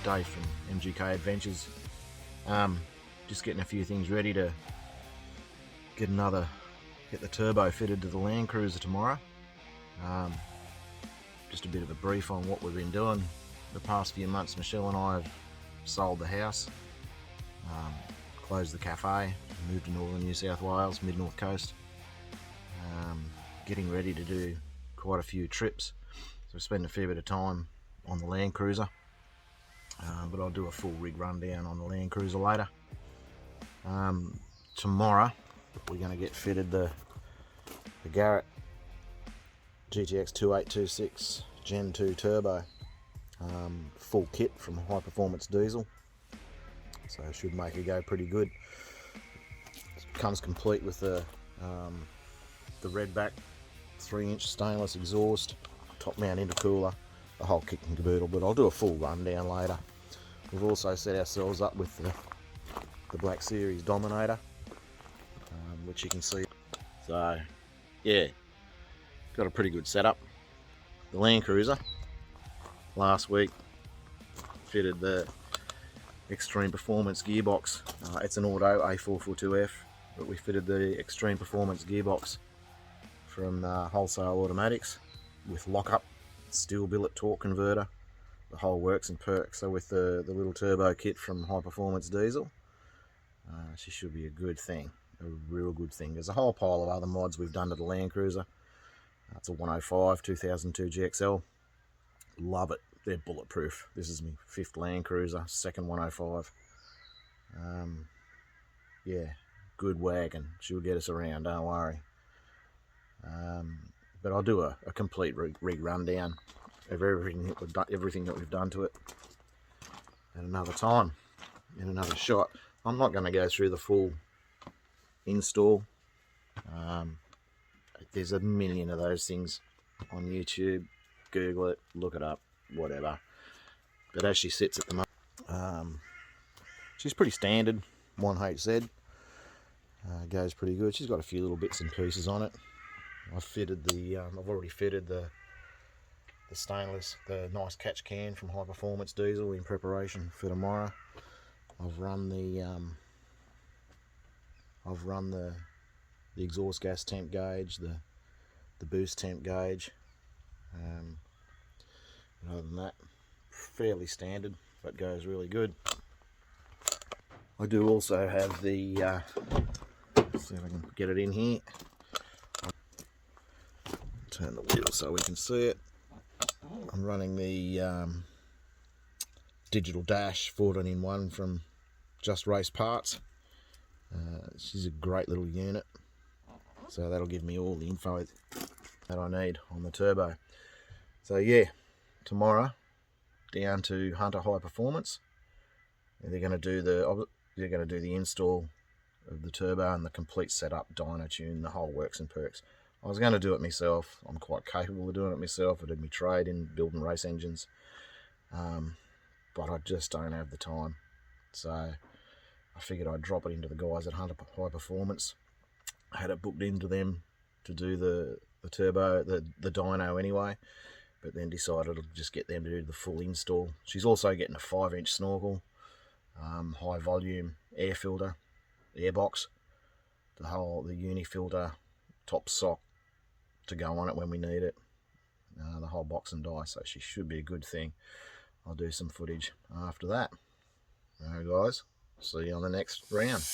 Dave from MGK Adventures. Just getting a few things ready to get the turbo fitted to the Landcruiser tomorrow. Just a bit of a brief on what we've been doing the past few months. Michelle and I have sold the house, closed the cafe, moved to northern New South Wales, mid-north coast. Getting ready to do quite a few trips, so spend a fair bit of time on the Landcruiser, but I'll do a full rig rundown on the Landcruiser later. Tomorrow we're going to get fitted the Garrett GTX2826R Gen II turbo, full kit from High Performance Diesel, so it should make it go pretty good. It comes complete with the Redback 3-inch stainless exhaust, top mount intercooler, the whole kit and caboodle, but I'll do a full rundown later. We've also set ourselves up with the Black Series Dominator, which you can see. So yeah, got a pretty good setup. The Landcruiser, last week fitted the Extreme Performance gearbox. It's an auto A442F, but we fitted the Extreme Performance gearbox from Wholesale Automatics with lockup, steel billet torque converter, the whole works and perks. So with the little turbo kit from High Performance Diesel, she should be a good thing, a real good thing. There's a whole pile of other mods we've done to the Landcruiser. It's a 105 2002 GXL. Love it. They're bulletproof. This is my 5th Landcruiser, 2nd 105. Yeah, good wagon. She'll get us around, don't worry. But I'll do a complete rig rundown of everything that we've done to it at another time, in another shot. I'm not going to go through the full install. There's a million of those things on YouTube. Google it, look it up, whatever. But as she sits at the moment, she's pretty standard, 1HZ. Goes pretty good. She's got a few little bits and pieces on it. I've already fitted the stainless, the nice catch can from High Performance Diesel in preparation for tomorrow. I've run the exhaust gas temp gauge, the boost temp gauge. Other than that, fairly standard, but goes really good. I do also have the, let's see if I can get it in here. Turn the wheel so we can see it. I'm running the digital dash 14-in-1 from Just Race Parts. She's a great little unit, so that'll give me all the info that I need on the turbo. So yeah, tomorrow down to Hunter High Performance. They're going to do the install of the turbo and the complete setup, dyno tune, the whole works and perks. I was going to do it myself. I'm quite capable of doing it myself. I did my trade in building race engines, but I just don't have the time. So I figured I'd drop it into the guys at Hunter High Performance. I had it booked into them to do the turbo, the dyno anyway, but then decided I'd just get them to do the full install. She's also getting a 5-inch Snorkel, high volume air filter, airbox, the uni filter, top sock to go on it when we need it, the whole box and die, so she should be a good thing. I'll do some footage after that. Alright guys, see you on the next round.